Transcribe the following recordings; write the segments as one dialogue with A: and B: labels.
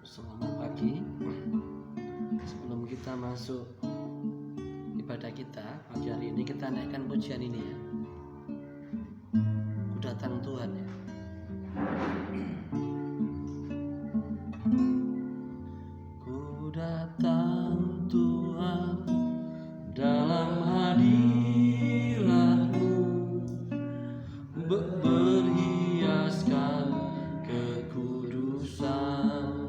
A: Selamat pagi. Sebelum kita masuk ibadah kita pagi hari ini, kita naikkan pujian ini ya. Ku datang Tuhan ya. Ku datang Tuhan dalam hadirat-Mu, berhiaskan kekudusan.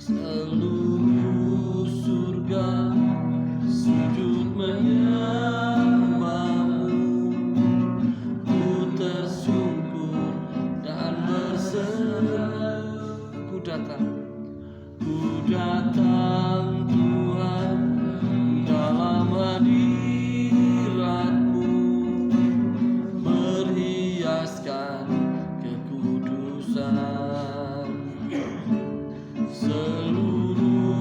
A: Seluruh surga sujud menyembah-Mu, ku tersungkur dan berseru. Ku datang Tuhan dalam hadirat-Mu, berhiaskan kekudusan. Seluruh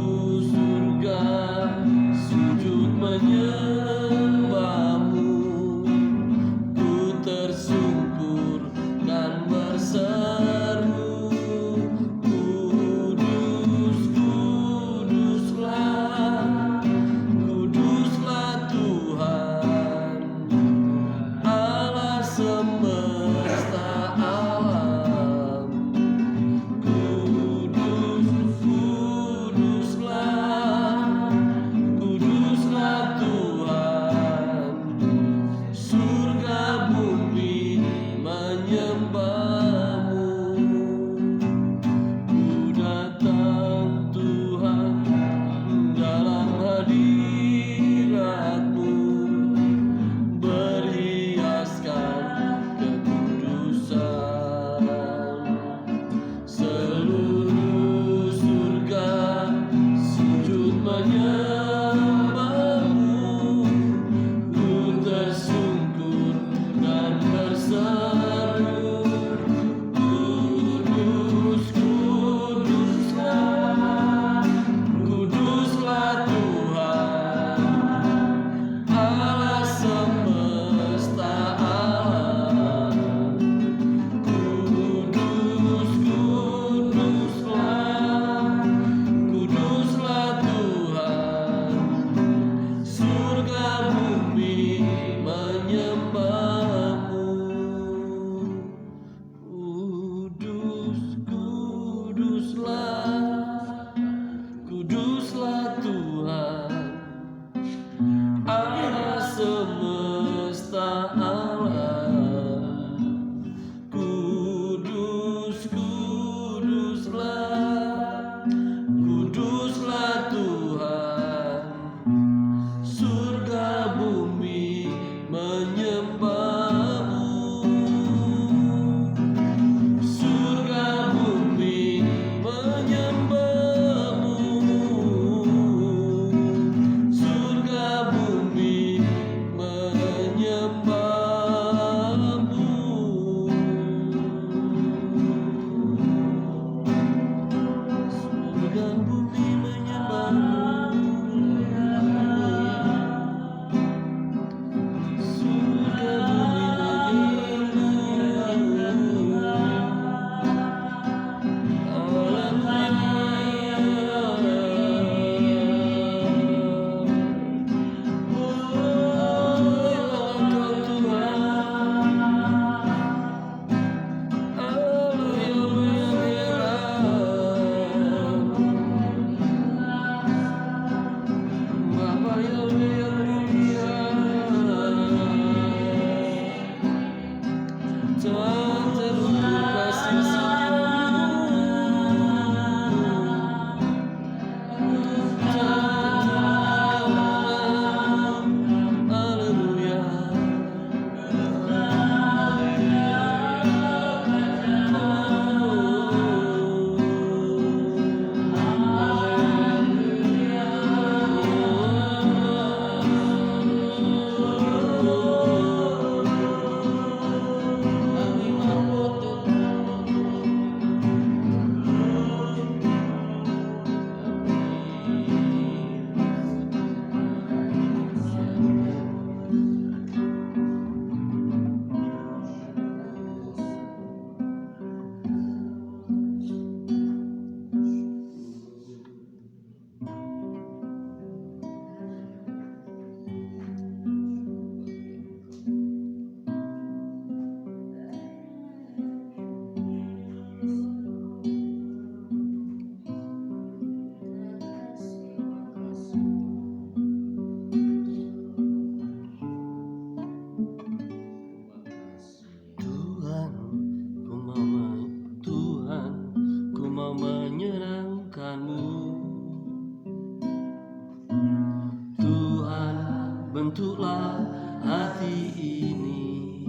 A: bentuklah hati ini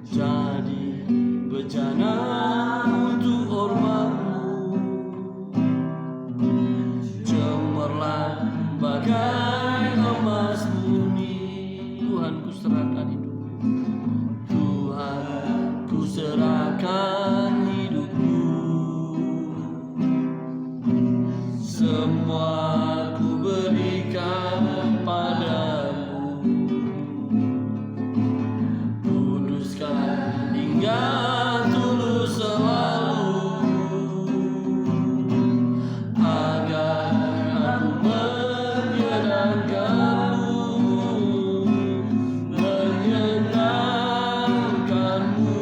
A: jadi bejana untuk hormatmu. Cemerlang bagai emas murni. Tuhan ku serahkan hidupku, Tuhan ku serahkan hidupku. Semua ku berikan padamu. Kuduskan hingga tulus selalu, agar aku menyenangkanmu, menyenangkanmu,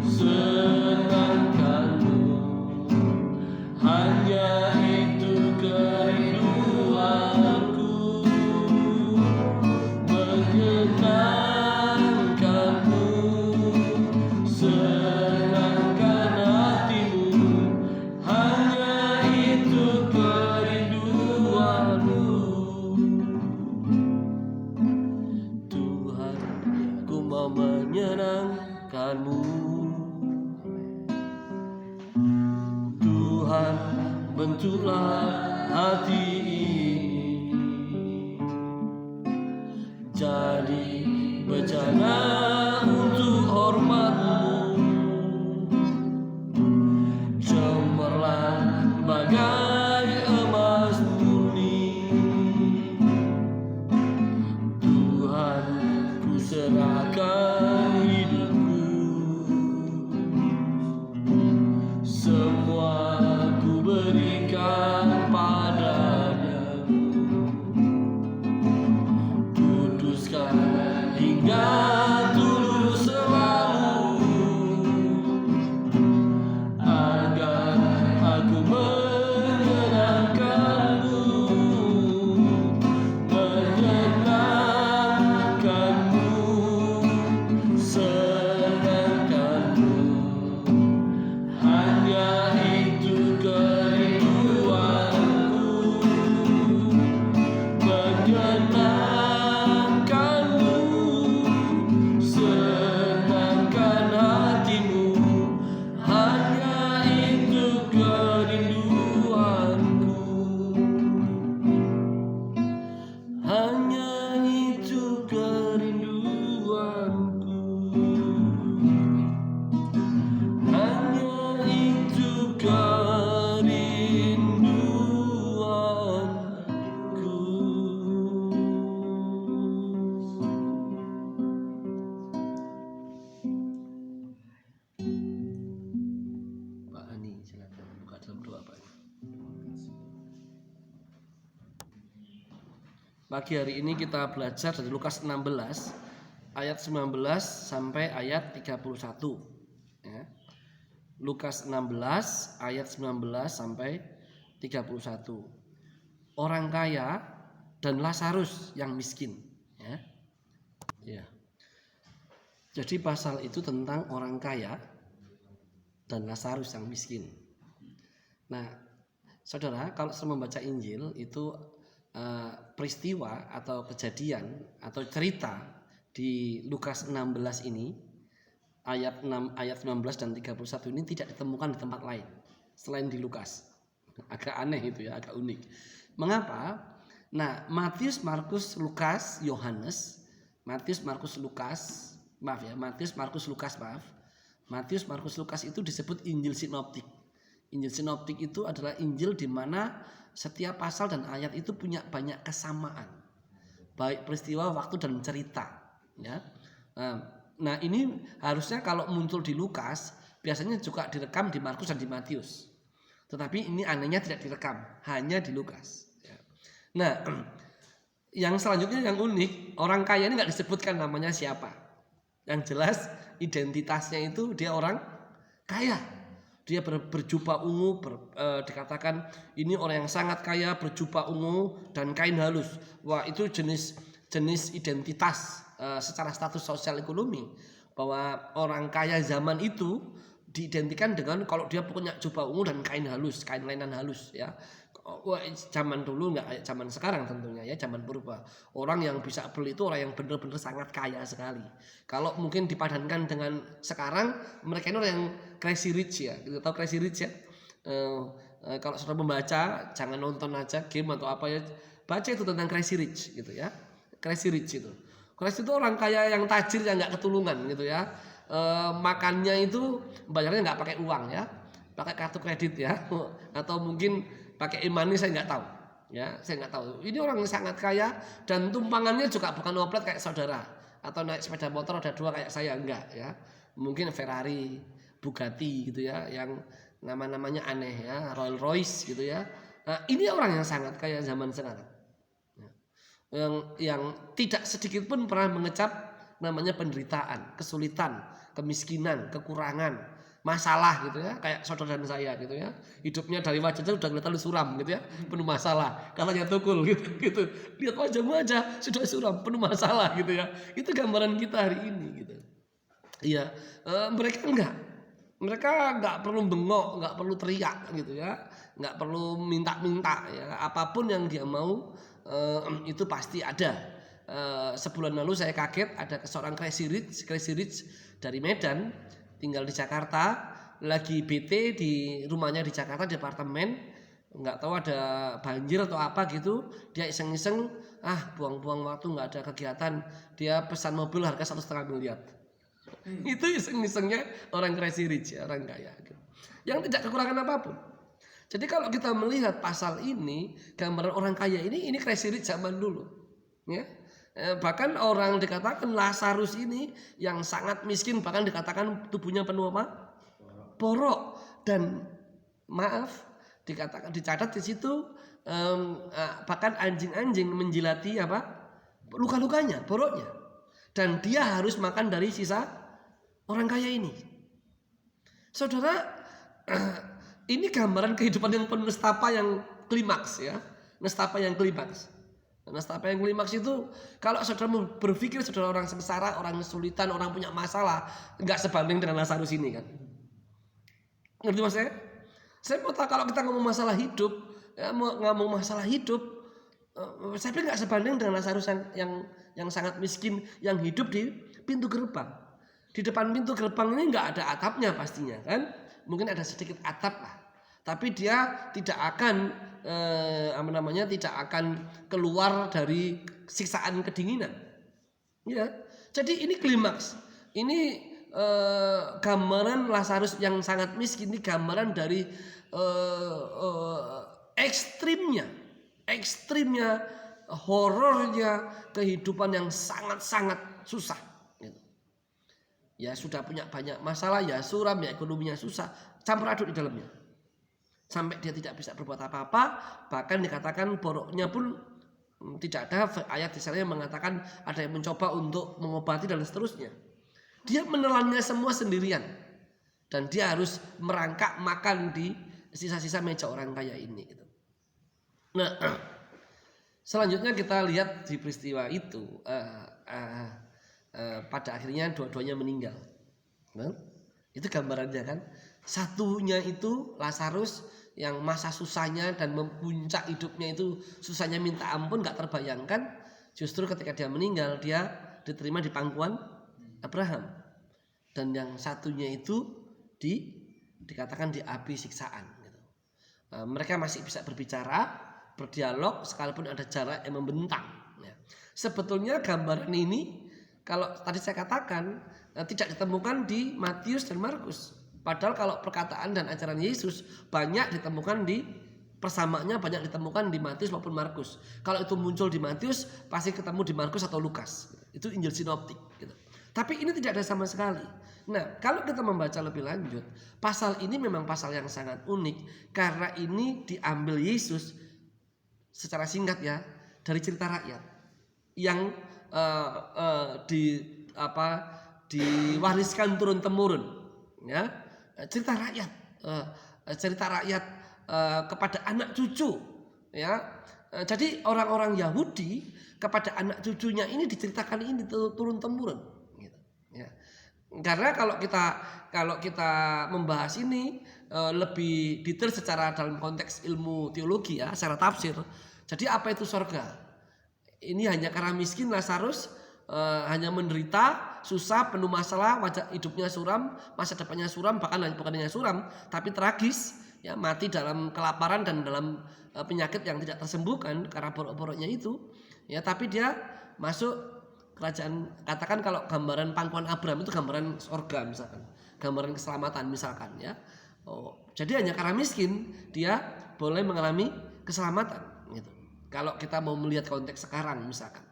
A: senangkanmu. Hanya itu kerinduanku, menyenangkanmu, senangkan hatimu. Hanya itu kerinduanmu. Tuhan, ku mau menyenangkanmu. Tuhan, bentuklah hati ini jadi bejana untuk hormatmu. Cemerlang bagai emas murni. Tuhan, ku serahkan hidupku. Semua ku berikan padanya. Kuduskan hingga tulus selalu, agar aku menyenangkanmu, menyenangkanmu, senangkanmu. Hanya itu kerinduanku, menyenangkanmu, senangkan hatimu. Hanya itu kerinduanku, hanya itu kerinduanku, hanya itu kerinduanku. Pak Ani, silakan buka dalam doa, Pak. Pagi hari ini kita belajar dari Lukas 16 ayat 19 sampai ayat 31 ya. Lukas 16 ayat 19 sampai 31. Orang kaya dan Lazarus yang miskin ya. Ya. Jadi pasal itu tentang orang kaya dan Lazarus yang miskin. Nah, saudara, kalau saya membaca Injil itu peristiwa atau kejadian atau cerita di Lukas 16 ini ayat 6, ayat 19 dan 31 ini tidak ditemukan di tempat lain selain di Lukas. Agak aneh itu ya, agak unik. Mengapa? Nah, Matius, Markus, Lukas, Yohanes, Matius, Markus, Lukas itu disebut Injil sinoptik. Injil sinoptik itu adalah Injil di mana setiap pasal dan ayat itu punya banyak kesamaan, baik peristiwa, waktu, dan cerita ya. Nah, ini harusnya kalau muncul di Lukas biasanya juga direkam di Markus dan di Matius, tetapi ini anehnya tidak direkam, hanya di Lukas ya. Nah, yang selanjutnya yang unik, orang kaya ini nggak disebutkan namanya siapa. Yang jelas identitasnya itu dia orang kaya. Dia berjubah ungu, dikatakan ini orang yang sangat kaya, berjubah ungu dan kain halus. Wah, itu jenis identitas secara status sosial ekonomi, bahwa orang kaya zaman itu diidentikan dengan kalau dia punya jubah ungu dan kain halus, kain lainan halus ya. Zaman dulu nggak kayak zaman sekarang tentunya ya, zaman purba. Orang yang bisa beli itu orang yang benar-benar sangat kaya sekali. Kalau mungkin dipadankan dengan sekarang, mereka ini orang yang crazy rich ya. Kita tahu crazy rich ya. Kalau sudah membaca, jangan nonton aja game atau apa ya, baca itu tentang crazy rich gitu ya. Crazy rich itu. Crazy itu orang kaya yang tajir yang nggak ketulungan gitu ya. Makannya itu bayarnya nggak pakai uang ya, pakai kartu kredit ya, atau mungkin pakai e-money, saya nggak tahu ya, saya nggak tahu. Ini orang yang sangat kaya dan tumpangannya juga bukan oplet kayak saudara, atau naik sepeda motor ada 2 kayak saya, enggak ya. Mungkin Ferrari, Bugatti gitu ya, yang nama-namanya aneh ya, Rolls Royce gitu ya. Nah, ini orang yang sangat kaya zaman sekarang, yang tidak sedikit pun pernah mengecap namanya penderitaan, kesulitan, kemiskinan, kekurangan, masalah gitu ya, kayak saudara dan saya gitu ya. Hidupnya dari wajahnya sudah kelihatan suram gitu ya, penuh masalah. Katanya Tukul gitu. Lihat wajahmu aja sudah suram, penuh masalah gitu ya. Itu gambaran kita hari ini gitu. Iya, mereka enggak. Mereka enggak perlu bengok, enggak perlu teriak gitu ya. Enggak perlu minta-minta ya. Apapun yang dia mau itu pasti ada. Sebulan lalu saya kaget ada seorang crazy rich dari Medan, tinggal di Jakarta, lagi bete di rumahnya di Jakarta di apartemen, nggak tahu ada banjir atau apa gitu, dia iseng-iseng buang-buang waktu nggak ada kegiatan, dia pesan mobil harga 1,5 miliar. Itu iseng-isengnya orang crazy rich, orang kaya gitu, yang tidak kekurangan apapun. Jadi kalau kita melihat pasal ini, gambaran orang kaya ini crazy rich zaman dulu ya. Bahkan orang dikatakan Lazarus ini yang sangat miskin, bahkan dikatakan tubuhnya penuh apa? Borok. Dan maaf, dikatakan dicatat di situ bahkan anjing-anjing menjilati apa? Luka-lukanya, boroknya. Dan dia harus makan dari sisa orang kaya ini. Saudara, ini gambaran kehidupan yang penuh nestapa yang klimaks ya. Nestapa yang klimaks. Nestapa yang klimaks itu kalau saudara berpikir saudara orang sengsara, orang kesulitan, orang punya masalah, nggak sebanding dengan Lazarus ini kan. Ngerti mas saya? Saya mau tahu kalau kita ngomong masalah hidup, ya, ngomong masalah hidup, saya pikir nggak sebanding dengan Lazarus yang sangat miskin, yang hidup di pintu gerbang. Di depan pintu gerbang ini nggak ada atapnya pastinya kan, mungkin ada sedikit atap lah, tapi dia tidak akan tidak akan keluar dari siksaan kedinginan. Ya, jadi ini klimaks. Ini gambaran Lazarus yang sangat miskin, ini gambaran dari ekstrimnya, horornya kehidupan yang sangat-sangat susah. Gitu. Ya sudah punya banyak masalah, ya suram, ya ekonominya susah, campur aduk di dalamnya. Sampai dia tidak bisa berbuat apa-apa, bahkan dikatakan boroknya pun tidak ada ayat di sana yang mengatakan ada yang mencoba untuk mengobati dan seterusnya. Dia menelannya semua sendirian dan dia harus merangkak makan di sisa-sisa meja orang kaya ini. Nah, selanjutnya kita lihat di peristiwa itu pada akhirnya dua-duanya meninggal. Nah, itu gambarannya kan. Satunya itu Lazarus yang masa susahnya dan memuncak hidupnya itu susahnya minta ampun gak terbayangkan. Justru ketika dia meninggal dia diterima di pangkuan Abraham. Dan yang satunya itu dikatakan di api siksaan gitu. Mereka masih bisa berbicara, berdialog sekalipun ada jarak yang membentang ya. Sebetulnya gambaran ini kalau tadi saya katakan tidak ditemukan di Matius dan Markus. Padahal kalau perkataan dan ajaran Yesus banyak ditemukan persamaannya banyak ditemukan di Matius maupun Markus. Kalau itu muncul di Matius pasti ketemu di Markus atau Lukas. Itu Injil sinoptik gitu. Tapi ini tidak ada sama sekali. Nah, kalau kita membaca lebih lanjut, pasal ini memang pasal yang sangat unik karena ini diambil Yesus secara singkat ya dari cerita rakyat yang diwariskan turun temurun ya. Cerita rakyat kepada anak cucu ya. Jadi orang-orang Yahudi kepada anak cucunya ini diceritakan ini turun temurun gitu ya. Karena kalau kita membahas ini lebih detail secara dalam konteks ilmu teologi ya, secara tafsir. Jadi apa itu surga? Ini hanya karena miskin Lazarus hanya menderita, susah, penuh masalah, wajah hidupnya suram, masa depannya suram, bahkan bukan hanya suram, tapi tragis, ya mati dalam kelaparan dan dalam penyakit yang tidak tersembuhkan karena borok-boroknya itu, ya tapi dia masuk kerajaan. Katakan kalau gambaran pangkuan Abraham itu gambaran surga misalkan, gambaran keselamatan misalkan, ya. Jadi hanya karena miskin dia boleh mengalami keselamatan, gitu. Kalau kita mau melihat konteks sekarang misalkan.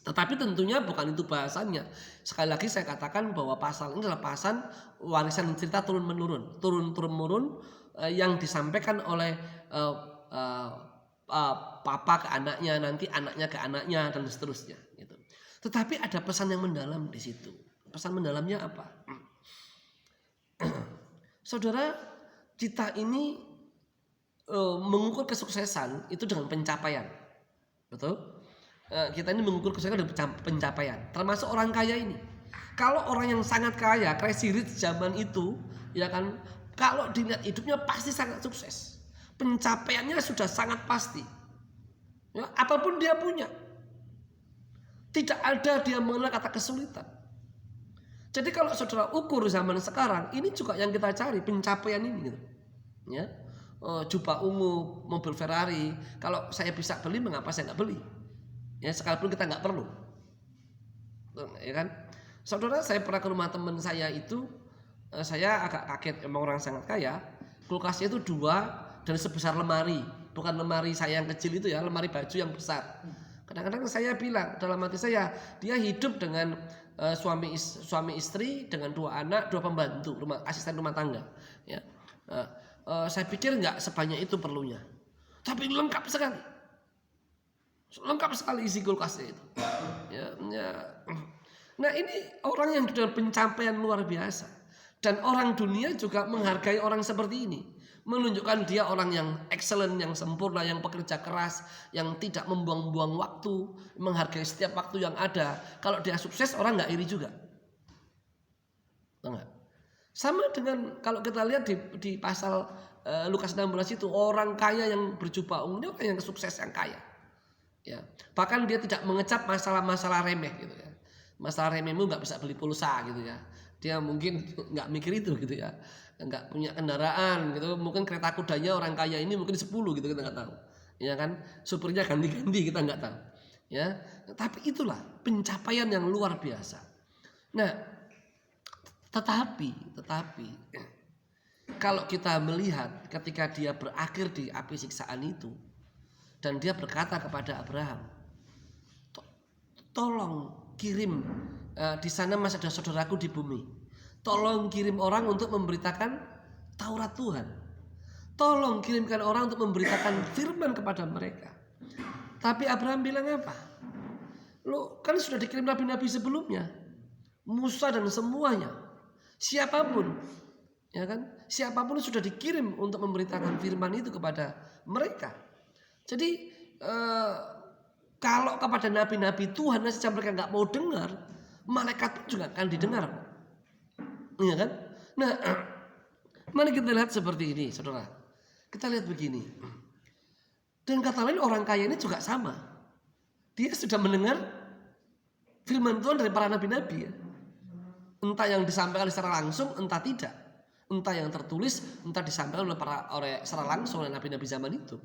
A: Tetapi tentunya bukan itu bahasannya. Sekali lagi saya katakan bahwa pasal ini adalah pasal warisan cerita turun-menurun, turun-turun yang disampaikan oleh papa ke anaknya, nanti anaknya ke anaknya dan seterusnya. Gitu. Tetapi ada pesan yang mendalam di situ. Pesan mendalamnya apa? Saudara, kita ini mengukur kesuksesan itu dengan pencapaian, betul? Kita ini mengukur kesuksesan dengan pencapaian, termasuk orang kaya ini. Kalau orang yang sangat kaya, crazy rich zaman itu, ya kan, kalau dilihat hidupnya pasti sangat sukses, pencapaiannya sudah sangat pasti. Ya, apapun dia punya, tidak ada dia mengenal kata kesulitan. Jadi kalau saudara ukur zaman sekarang, ini juga yang kita cari pencapaian ini, gitu. Ya, jubah ungu, mobil Ferrari. Kalau saya bisa beli, mengapa saya nggak beli? Ya, sekalipun kita nggak perlu, ya kan? Saudara, saya pernah ke rumah teman saya itu, saya agak kaget, emang orang sangat kaya. Kulkasnya itu 2 dan sebesar lemari, bukan lemari saya yang kecil itu ya, lemari baju yang besar. Kadang-kadang saya bilang dalam hati saya, dia hidup dengan suami istri dengan 2 anak, 2 pembantu, asisten rumah tangga. Ya, saya pikir nggak sebanyak itu perlunya, tapi lengkap sekali. Lengkap sekali isi kulkasnya itu. Ya. Nah ini orang yang sudah pencapaian luar biasa. Dan orang dunia juga menghargai orang seperti ini. Menunjukkan dia orang yang excellent, yang sempurna, yang pekerja keras, yang tidak membuang-buang waktu, menghargai setiap waktu yang ada. Kalau dia sukses orang gak iri juga. Enggak. Sama dengan kalau kita lihat di pasal Lukas 16 itu, orang kaya yang berjubah ungu, orang yang sukses, yang kaya. Ya, bahkan dia tidak mengecap masalah-masalah remeh gitu ya. Masalah remehmu nggak bisa beli pulsa gitu ya. Dia mungkin nggak mikir itu gitu ya. Nggak punya kendaraan gitu. Mungkin kereta kudanya orang kaya ini mungkin 10 gitu, kita nggak tahu. Ya kan, supirnya ganti-ganti, kita nggak tahu. Ya, tapi itulah pencapaian yang luar biasa. Nah, tetapi kalau kita melihat ketika dia berakhir di api siksaan itu, dan dia berkata kepada Abraham, tolong kirim, di sana masih ada saudaraku di bumi. Tolong kirim orang untuk memberitakan Taurat Tuhan. Tolong kirimkan orang untuk memberitakan firman kepada mereka. Tapi Abraham bilang apa? Lo kan sudah dikirim nabi-nabi sebelumnya, Musa dan semuanya, siapapun, ya kan? Siapapun sudah dikirim untuk memberitakan firman itu kepada mereka. Jadi kalau kepada nabi-nabi Tuhan saja mereka nggak mau dengar, malaikat pun juga akan didengar, iya kan? Nah, mari kita lihat seperti ini, saudara. Kita lihat begini. Dan kata lain orang kaya ini juga sama. Dia sudah mendengar firman Tuhan dari para nabi-nabi, ya. Entah yang disampaikan secara langsung, entah tidak. Entah yang tertulis, entah disampaikan oleh secara langsung oleh nabi-nabi zaman itu.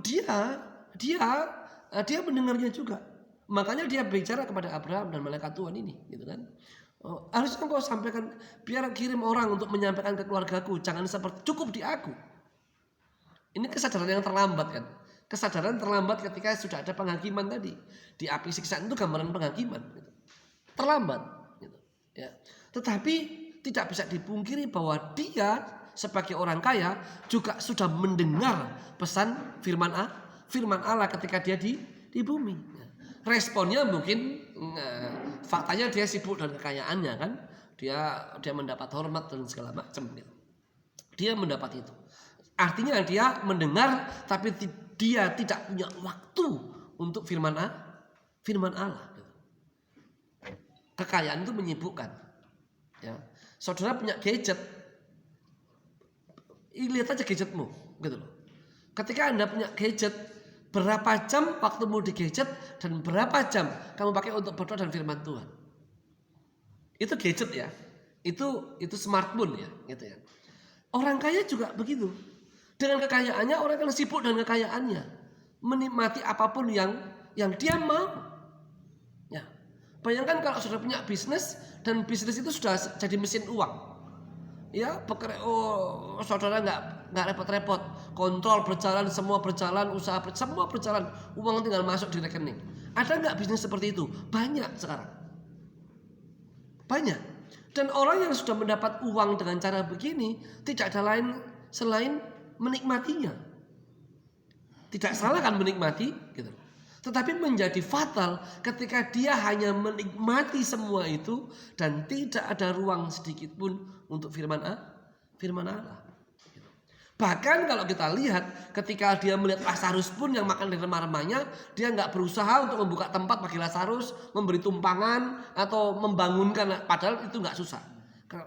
A: Dia mendengarnya juga. Makanya dia bicara kepada Abraham dan malaikat Tuhan ini, gitu kan? Harusnya engkau sampaikan, biar kirim orang untuk menyampaikan ke keluargaku, jangan seperti cukup di aku. Ini kesadaran yang terlambat kan? Kesadaran terlambat ketika sudah ada penghakiman tadi. Di api siksaan itu gambaran penghakiman, gitu. Terlambat, gitu. Ya. Tetapi tidak bisa dipungkiri bahwa dia sebagai orang kaya juga sudah mendengar pesan firman Allah ketika dia di bumi. Responnya mungkin faktanya dia sibuk dengan kekayaannya kan, dia mendapat hormat dan segala macam gitu. Dia mendapat itu. Artinya dia mendengar tapi dia tidak punya waktu untuk firman Allah. Kekayaan itu menyibukkan. Ya. Saudara punya gadget, lihat aja gadgetmu, gitu loh. Ketika Anda punya gadget, berapa jam waktumu di gadget dan berapa jam kamu pakai untuk berdoa dan firman Tuhan. Itu gadget ya. Itu smartphone ya, gitu ya. Orang kaya juga begitu. Dengan kekayaannya orang akan sibuk dengan kekayaannya, menikmati apapun yang dia mau. Ya. Bayangkan kalau sudah punya bisnis dan bisnis itu sudah jadi mesin uang. Ya, saudara nggak repot-repot, kontrol berjalan, semua berjalan, usaha semua berjalan, uang tinggal masuk di rekening. Ada nggak bisnis seperti itu? Banyak sekarang, banyak. Dan orang yang sudah mendapat uang dengan cara begini tidak ada lain selain menikmatinya. Tidak salah kan menikmati, gitu. Tetapi menjadi fatal ketika dia hanya menikmati semua itu dan tidak ada ruang sedikit pun untuk firman Allah. Bahkan kalau kita lihat ketika dia melihat Lazarus pun yang makan dari remah-remahnya, dia nggak berusaha untuk membuka tempat bagi Lazarus, memberi tumpangan atau membangunkan, padahal itu nggak susah.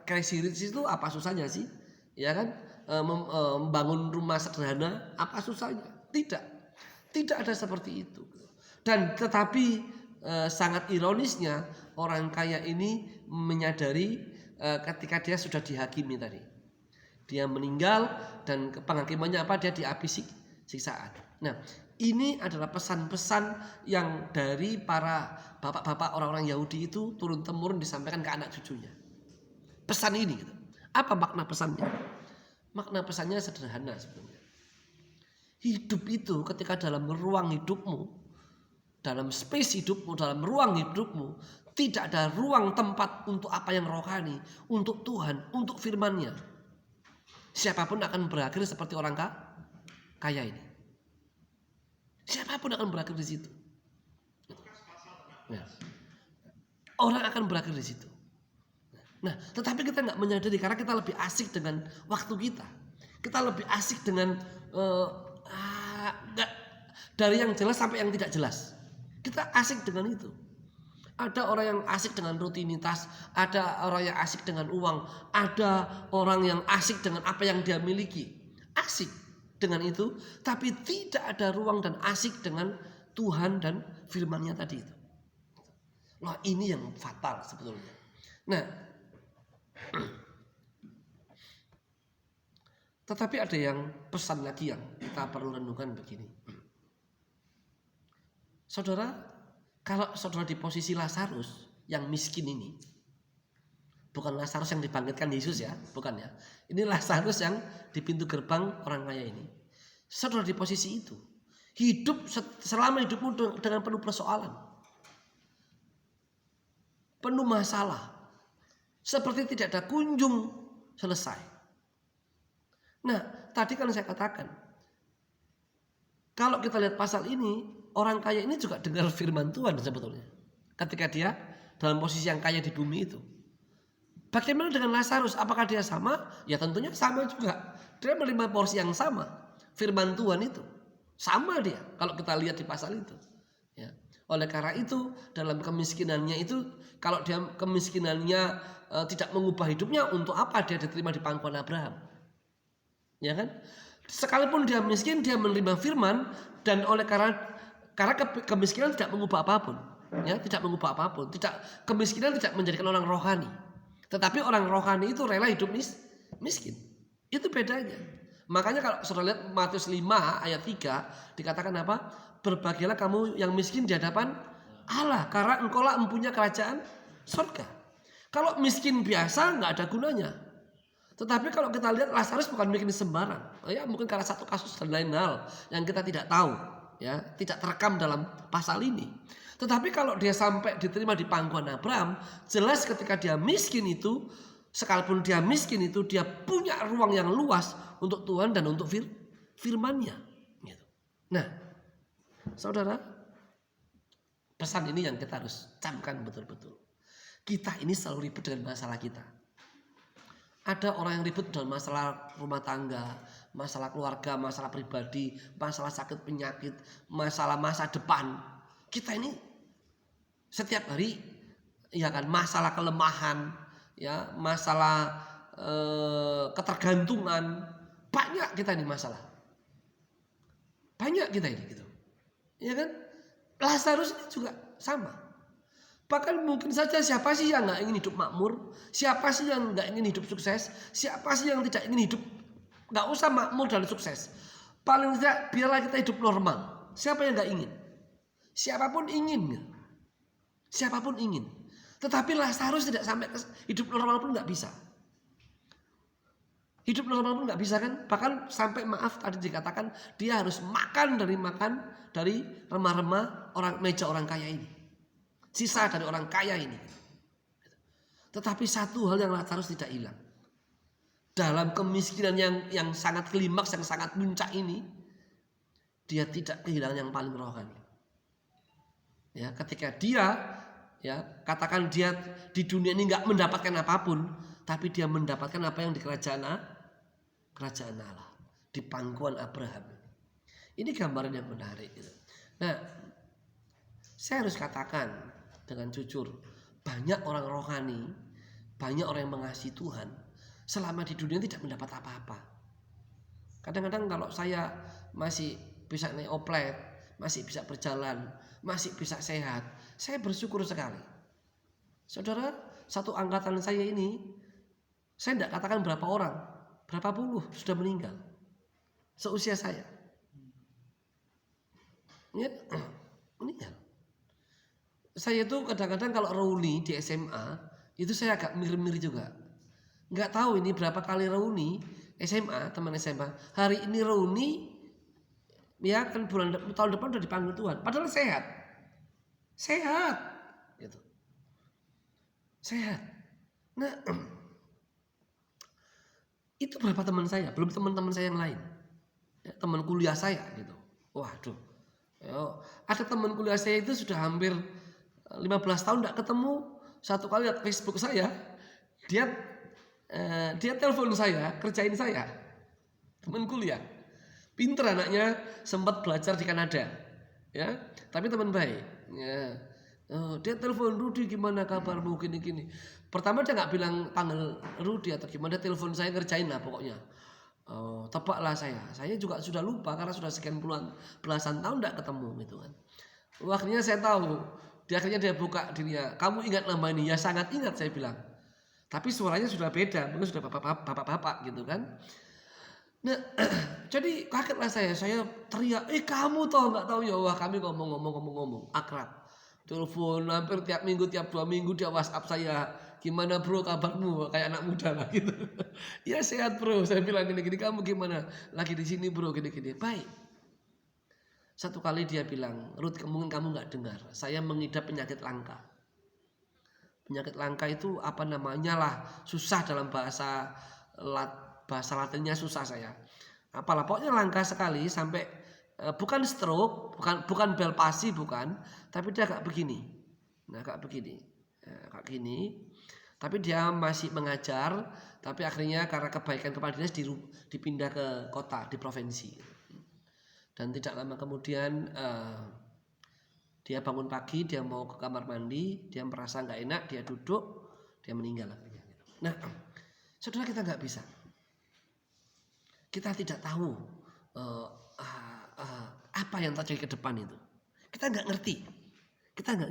A: Crazy Rich itu apa susahnya sih? Ya kan? Membangun rumah sederhana apa susahnya? Tidak ada seperti itu. Dan tetapi sangat ironisnya orang kaya ini menyadari ketika dia sudah dihakimi tadi. Dia meninggal dan penghakimannya apa? Dia dihabisi siksaan. Nah, ini adalah pesan-pesan yang dari para bapak-bapak orang-orang Yahudi itu turun-temurun disampaikan ke anak cucunya. Pesan ini gitu. Apa makna pesannya? Makna pesannya sederhana sebenarnya. Hidup itu ketika dalam ruang hidupmu, dalam space hidupmu, dalam ruang hidupmu, tidak ada ruang tempat untuk apa yang rohani, untuk Tuhan, untuk firman-Nya. Siapapun akan berakhir seperti orang kaya ini. Siapapun akan berakhir di situ. Nah, orang akan berakhir di situ. Nah, tetapi kita nggak menyadari karena kita lebih asik dengan waktu kita. Kita lebih asik dengan dari yang jelas sampai yang tidak jelas. Kita asik dengan itu. Ada orang yang asik dengan rutinitas, ada orang yang asik dengan uang, ada orang yang asik dengan apa yang dia miliki. Asik dengan itu, tapi tidak ada ruang dan asik dengan Tuhan dan firman-Nya tadi itu. Nah, ini yang fatal sebetulnya. Nah, tetapi ada yang pesan lagi yang kita perlu renungkan begini. Saudara, kalau saudara di posisi Lazarus yang miskin ini, bukan Lazarus yang dibangkitkan Yesus ya, bukan ya. Ini Lazarus yang di pintu gerbang orang kaya ini. Saudara di posisi itu, hidup selama hidupmu dengan penuh persoalan, penuh masalah, seperti tidak ada kunjung selesai. Nah, tadi kan saya katakan, kalau kita lihat pasal ini, orang kaya ini juga dengar firman Tuhan sebetulnya. Ketika dia dalam posisi yang kaya di bumi itu. Bagaimana dengan Lazarus? Apakah dia sama? Ya tentunya sama juga. Dia menerima porsi yang sama. Firman Tuhan itu. Sama dia kalau kita lihat di pasal itu. Ya. Oleh karena itu dalam kemiskinannya itu, kalau dia kemiskinannya tidak mengubah hidupnya, untuk apa dia diterima di pangkuan Abraham? Ya kan? Sekalipun dia miskin, dia menerima firman, dan oleh karena kemiskinan tidak mengubah apapun, ya, tidak mengubah apapun. Kemiskinan tidak menjadikan orang rohani. Tetapi orang rohani itu rela hidup miskin. Itu bedanya. Makanya kalau saudara lihat Matius 5 ayat 3 dikatakan apa? Berbahagialah kamu yang miskin di hadapan Allah, karena engkaulah empunya kerajaan surga. Kalau miskin biasa nggak ada gunanya. Tetapi kalau kita lihat Lazarus bukan miskin sembarang. Ya, mungkin karena satu kasus dan lain hal yang kita tidak tahu, ya, tidak terekam dalam pasal ini. Tetapi kalau dia sampai diterima di pangkuan Abraham, jelas ketika dia miskin itu, sekalipun dia miskin itu, dia punya ruang yang luas untuk Tuhan dan untuk firman-Nya. Gitu. Nah, saudara, pesan ini yang kita harus camkan betul-betul. Kita ini selalu ribut dengan masalah kita. Ada orang yang ribut dalam masalah rumah tangga, masalah keluarga, masalah pribadi, masalah sakit penyakit, masalah masa depan. Kita ini setiap hari, ya kan, masalah kelemahan, ya, masalah ketergantungan, Banyak kita ini masalah. Banyak kita ini gitu. Ya kan? Lazarus ini juga sama. Bahkan mungkin saja siapa sih yang nggak ingin hidup makmur? Siapa sih yang nggak ingin hidup sukses? Siapa sih yang tidak ingin hidup nggak usah makmur dan sukses? Paling tidak biarlah kita hidup normal. Siapa yang nggak ingin? Siapapun ingin. Siapapun ingin. Tetapi Lazarus tidak sampai hidup normal pun nggak bisa. Hidup normal pun nggak bisa kan? Bahkan sampai maaf tadi dikatakan dia harus makan dari remah-remah meja orang kaya ini. Sisa dari orang kaya ini. Tetapi satu hal yang Lazarus tidak hilang. Dalam kemiskinan yang sangat klimaks, yang sangat puncak ini, dia tidak kehilangan yang paling rohani. Ya, ketika dia katakan dia di dunia ini nggak mendapatkan apapun, tapi dia mendapatkan apa yang di kerajaan Allah, di pangkuan Abraham. Ini gambaran yang menarik. Nah, saya harus katakan dengan jujur, banyak orang rohani, banyak orang yang mengasihi Tuhan, selama di dunia tidak mendapat apa-apa. Kadang-kadang kalau saya masih bisa naik oplet, masih bisa berjalan, masih bisa sehat, saya bersyukur sekali. Saudara, satu angkatan saya ini, saya tidak katakan berapa orang, berapa puluh sudah meninggal seusia saya. Ya, meninggal. Saya itu kadang-kadang kalau reuni di SMA itu saya agak mir-mir juga. Nggak tahu ini berapa kali reuni SMA, teman SMA. Hari ini reuni, ya kan tahun depan udah dipanggil Tuhan. Padahal sehat, gitu, sehat. Nah, itu berapa teman saya, belum teman-teman saya yang lain, ya, teman kuliah saya gitu. Waduh, ada teman kuliah saya itu sudah hampir 15 tahun tidak ketemu. Satu kali lihat Facebook saya, dia telepon saya, kerjain saya, teman kuliah, pinter anaknya, sempat belajar di Kanada, ya, tapi teman baik. Ya. Dia telepon, Rudi gimana kabarmu gini-gini. Pertama dia nggak bilang panggil Rudi atau gimana, dia telepon saya ngerjain lah pokoknya. Tebaklah saya juga sudah lupa karena sudah sekian belasan tahun tidak ketemu gitu kan. Akhirnya saya tahu, akhirnya dia buka dirinya, kamu ingat nama ini? Ya sangat ingat, saya bilang. Tapi suaranya sudah beda, mungkin sudah bapak-bapak gitu kan. Nah, jadi kagetlah saya teriak, kamu tahu nggak tahu ya? Wah, kami ngomong akrab, telepon hampir tiap minggu, tiap 2 minggu dia WhatsApp saya, gimana bro kabarmu, kayak anak muda lah gitu. Ya sehat bro, saya bilang gini-gini, kamu gimana? Lagi di sini bro, gini-gini. Baik. Satu kali dia bilang, Ruth, mungkin kamu nggak dengar, saya mengidap penyakit langka. Penyakit langka itu apa namanya lah, susah dalam bahasa Latinnya susah saya. Apalah, pokoknya langka sekali sampai bukan stroke, bukan bel pasi, bukan, tapi dia agak begini. Nah, agak begini. Agak gini. Tapi dia masih mengajar, tapi akhirnya karena kebaikan kepala dinas dipindah ke kota, di provinsi. Dan tidak lama kemudian dia bangun pagi, dia mau ke kamar mandi, dia merasa nggak enak, dia duduk, dia meninggal. Nah, saudara, kita nggak bisa. Kita tidak tahu apa yang terjadi ke depan itu. Kita nggak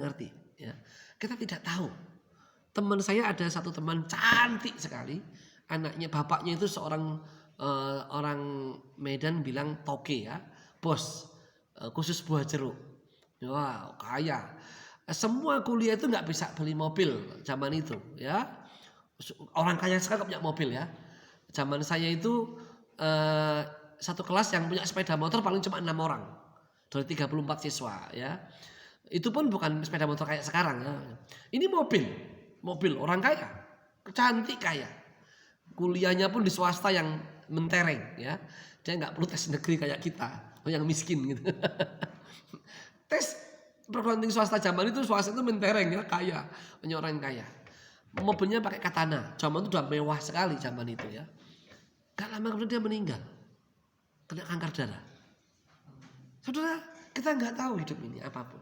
A: ngerti. Ya. Kita tidak tahu. Teman saya ada satu teman cantik sekali, anaknya, bapaknya itu seorang orang Medan bilang toke ya, bos khusus buah jeruk. Wow, kaya. Semua kuliah itu nggak bisa beli mobil zaman itu, ya. Orang kaya sekarang punya mobil ya. Zaman saya itu satu kelas yang punya sepeda motor paling cuma 6 orang dari 34 siswa, ya. Itu pun bukan sepeda motor kayak sekarang ya. Ini mobil orang kaya, cantik kaya. Kuliahnya pun di swasta yang mentereng, ya. Dia nggak perlu tes negeri kayak kita, yang miskin gitu. Tes perguruan tinggi swasta zaman itu, swasta itu mentereng ya, kaya, punya orang kaya. Mobilnya pakai Katana, zaman itu udah mewah sekali zaman itu ya. Gak lama kemudian dia meninggal, kena kanker darah. Saudara, kita nggak tahu hidup ini apapun.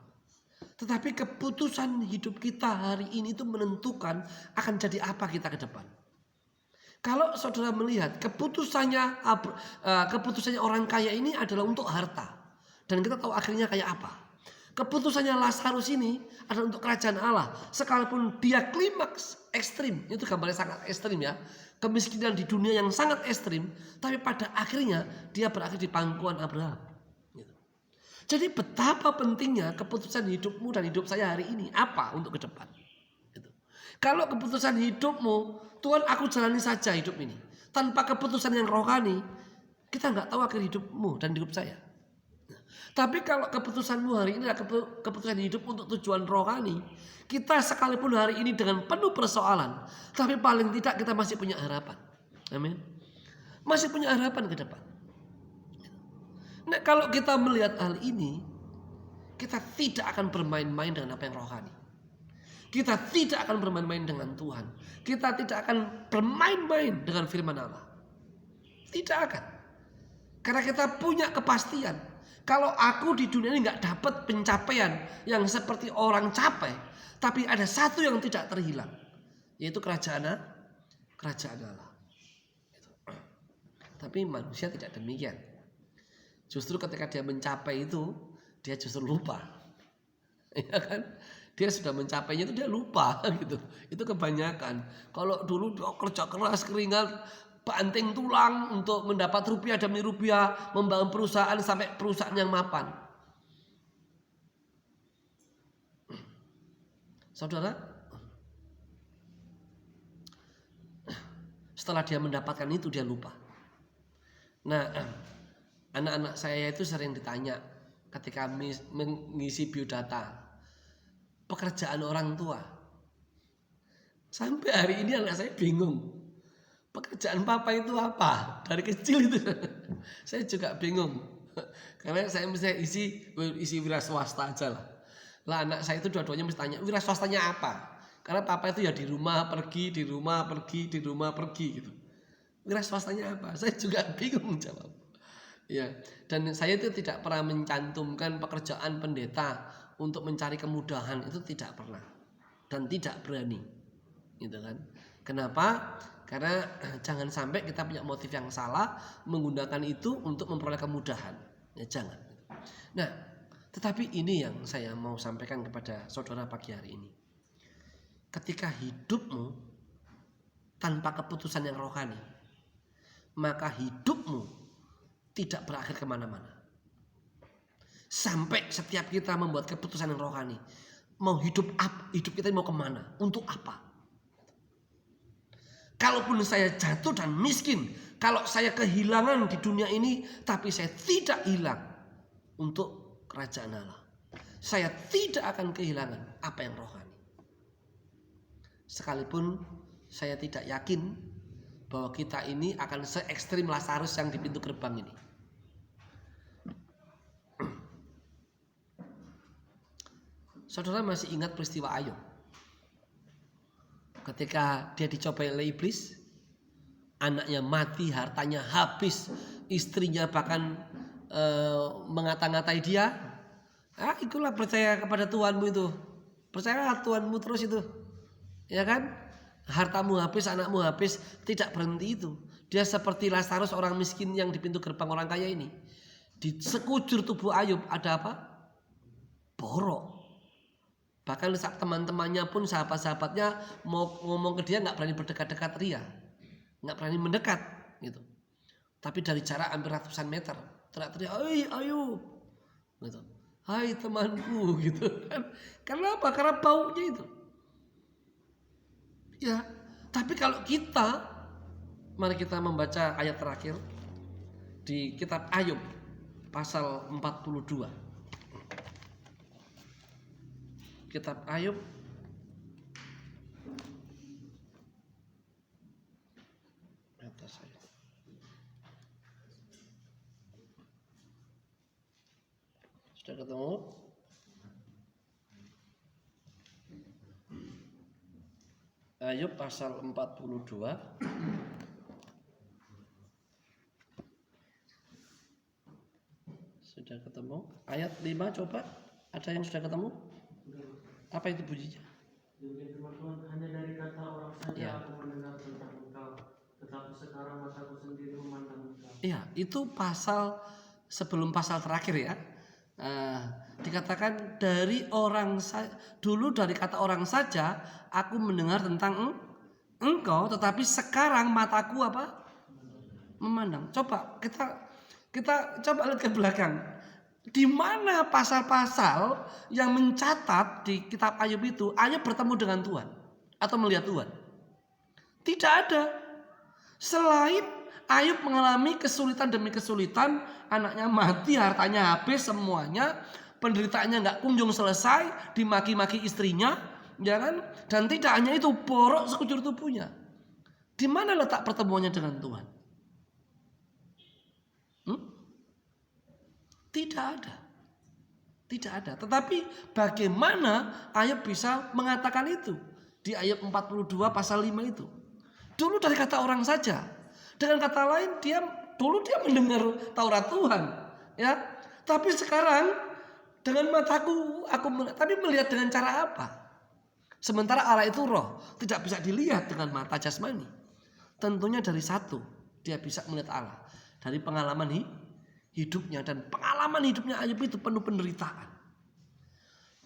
A: Tetapi keputusan hidup kita hari ini itu menentukan akan jadi apa kita ke depan. Kalau saudara melihat keputusannya orang kaya ini adalah untuk harta. Dan kita tahu akhirnya kayak apa. Keputusannya Lazarus ini adalah untuk kerajaan Allah. Sekalipun dia klimaks ekstrim. Itu gambarnya sangat ekstrim ya. Kemiskinan di dunia yang sangat ekstrim. Tapi pada akhirnya dia berakhir di pangkuan Abraham. Jadi betapa pentingnya keputusan hidupmu dan hidup saya hari ini. Apa untuk ke depan. Kalau keputusan hidupmu, Tuhan aku jalani saja hidup ini. Tanpa keputusan yang rohani, kita nggak tahu akhir hidupmu dan hidup saya. Tapi kalau keputusanmu hari ini adalah keputusan hidup untuk tujuan rohani, kita sekalipun hari ini dengan penuh persoalan, tapi paling tidak kita masih punya harapan. Amin. Masih punya harapan ke depan. Nah, kalau kita melihat hal ini, kita tidak akan bermain-main dengan apa yang rohani. Kita tidak akan bermain-main dengan Tuhan. Kita tidak akan bermain-main dengan firman Allah. Tidak akan. Karena kita punya kepastian. Kalau aku di dunia ini gak dapat pencapaian yang seperti orang capai. Tapi ada satu yang tidak terhilang. Yaitu kerajaan Allah. Tapi manusia tidak demikian. Justru ketika dia mencapai itu, dia justru lupa. Ya kan? Dia sudah mencapainya itu dia lupa gitu. Itu kebanyakan. Kalau dulu dia kerja keras keringat, banting tulang untuk mendapat rupiah demi rupiah, membangun perusahaan sampai perusahaan yang mapan. Saudara, setelah dia mendapatkan itu dia lupa. Nah, anak-anak saya itu sering ditanya ketika mengisi biodata pekerjaan orang tua. Sampai hari ini anak saya bingung. Pekerjaan papa itu apa? Dari kecil itu. Saya juga bingung. Karena saya mesti isi wira swasta aja lah. Lah anak saya itu dua-duanya mesti tanya, wira swastanya apa? Karena papa itu ya di rumah pergi, di rumah pergi, di rumah pergi gitu. Wira swastanya apa? Saya juga bingung jawab. Ya, dan saya itu tidak pernah mencantumkan pekerjaan pendeta untuk mencari kemudahan, itu tidak pernah dan tidak berani, gitu kan? Kenapa? Karena jangan sampai kita punya motif yang salah menggunakan itu untuk memperoleh kemudahan, ya jangan. Nah, tetapi ini yang saya mau sampaikan kepada saudara pagi hari ini. Ketika hidupmu tanpa keputusan yang rohani, maka hidupmu tidak berakhir kemana-mana. Sampai setiap kita membuat keputusan yang rohani, mau hidup kita mau kemana, untuk apa? Kalaupun saya jatuh dan miskin, kalau saya kehilangan di dunia ini, tapi saya tidak hilang untuk kerajaan Allah. Saya tidak akan kehilangan apa yang rohani. Sekalipun saya tidak yakin bahwa kita ini akan se-ekstrim Lazarus yang di pintu gerbang ini. Saudara masih ingat peristiwa Ayub? Ketika dia dicobai oleh iblis, anaknya mati, hartanya habis, istrinya bahkan mengata-ngatai dia. Itulah percaya kepada Tuhanmu itu. Percayalah Tuhanmu terus itu. Ya kan? Hartamu habis, anakmu habis, tidak berhenti itu. Dia seperti Lazarus, orang miskin yang di pintu gerbang orang kaya ini. Di sekujur tubuh Ayub ada apa? Borok. Bahkan teman-temannya pun, sahabat-sahabatnya mau ngomong ke dia nggak berani berdekat-dekat dia, nggak berani mendekat gitu. Tapi dari jarak hampir ratusan meter teriak-teriak, "Hai Ayub," gitu. "Hai temanku," gitu kan. Kenapa? Karena baunya itu. Ya, tapi kalau kita, mari kita membaca ayat terakhir di kitab Ayub pasal 42. Kitab Ayub atas saya. Sudah ketemu? Ayub pasal 42. Sudah ketemu? Ayat 5 coba. Ada yang sudah ketemu? Apa itu bunyinya?
B: Demikian firman Tuhan, hanya dari kata orang saja aku mendengar tentang engkau, tetapi
A: Iya, itu pasal sebelum pasal terakhir ya. Dikatakan dulu dari kata orang saja aku mendengar tentang engkau, tetapi sekarang mataku apa? Memandang. Coba kita coba lihat ke belakang. Di mana pasal-pasal yang mencatat di kitab Ayub itu Ayub bertemu dengan Tuhan atau melihat Tuhan? Tidak ada. Selain Ayub mengalami kesulitan demi kesulitan, anaknya mati, hartanya habis semuanya, penderitaannya nggak kunjung selesai, dimaki-maki istrinya, ya kan? Dan tidak hanya itu, borok sekujur tubuhnya. Di mana letak pertemuannya dengan Tuhan? Tidak ada. Tidak ada. Tetapi bagaimana Ayub bisa mengatakan itu? Di Ayub 42 pasal 5 itu. Dulu dari kata orang saja. Dengan kata lain dulu dia mendengar Taurat Tuhan, ya. Tapi sekarang dengan mataku tapi melihat dengan cara apa? Sementara Allah itu roh, tidak bisa dilihat dengan mata jasmani. Tentunya dari satu, dia bisa melihat Allah dari pengalaman hidupnya, dan pengalaman hidupnya Ayub itu penuh penderitaan.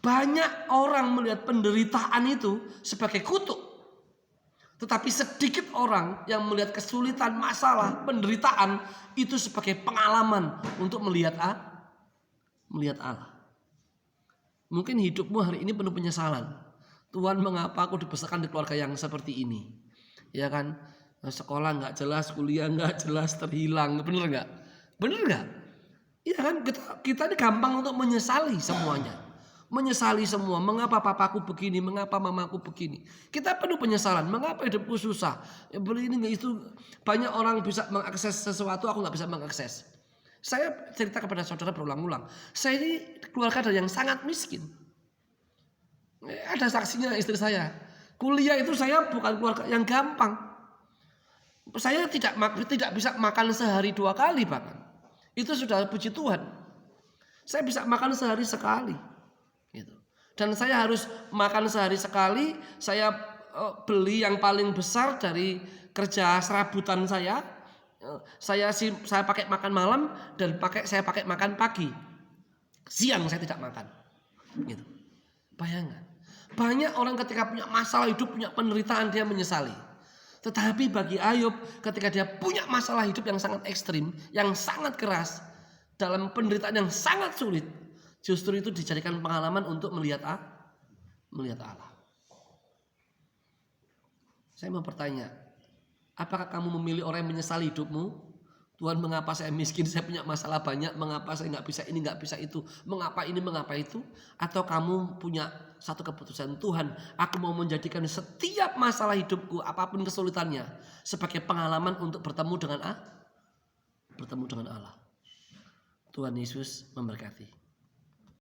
A: Banyak orang melihat penderitaan itu sebagai kutuk. Tetapi sedikit orang yang melihat kesulitan, masalah, penderitaan itu sebagai pengalaman untuk melihat Allah. Mungkin hidupmu hari ini penuh penyesalan. Tuhan, mengapa aku dibesarkan di keluarga yang seperti ini? Ya kan, sekolah nggak jelas, kuliah nggak jelas, terhilang, bener nggak? Bener nggak? Iya kan, kita ini gampang untuk menyesali semuanya. Menyesali semua, mengapa papaku begini, mengapa mamaku begini. Kita penuh penyesalan, mengapa hidupku susah. Ya, ini itu banyak orang bisa mengakses sesuatu, aku nggak bisa mengakses. Saya cerita kepada saudara berulang-ulang. Saya ini keluarga dari yang sangat miskin. Ada saksinya istri saya. Kuliah itu saya bukan keluarga yang gampang. Saya tidak bisa makan sehari 2 kali bahkan. Itu sudah puji Tuhan. Saya bisa makan sehari sekali. Gitu. Dan saya harus makan sehari sekali. Saya beli yang paling besar dari kerja serabutan saya. Saya pakai makan malam dan saya pakai makan pagi. Siang saya tidak makan. Gitu. Bayangkan. Banyak orang ketika punya masalah hidup, punya penderitaan, dia menyesali. Tetapi bagi Ayub, ketika dia punya masalah hidup yang sangat ekstrim, yang sangat keras, dalam penderitaan yang sangat sulit, justru itu dijadikan pengalaman untuk melihat Allah. Saya mau bertanya, apakah kamu memilih orang yang menyesali hidupmu? Tuhan, mengapa saya miskin, saya punya masalah banyak, mengapa saya nggak bisa ini, nggak bisa itu, mengapa ini, mengapa itu? Atau kamu punya satu keputusan, Tuhan, aku mau menjadikan setiap masalah hidupku, apapun kesulitannya, sebagai pengalaman untuk bertemu dengan Allah. Tuhan Yesus memberkati.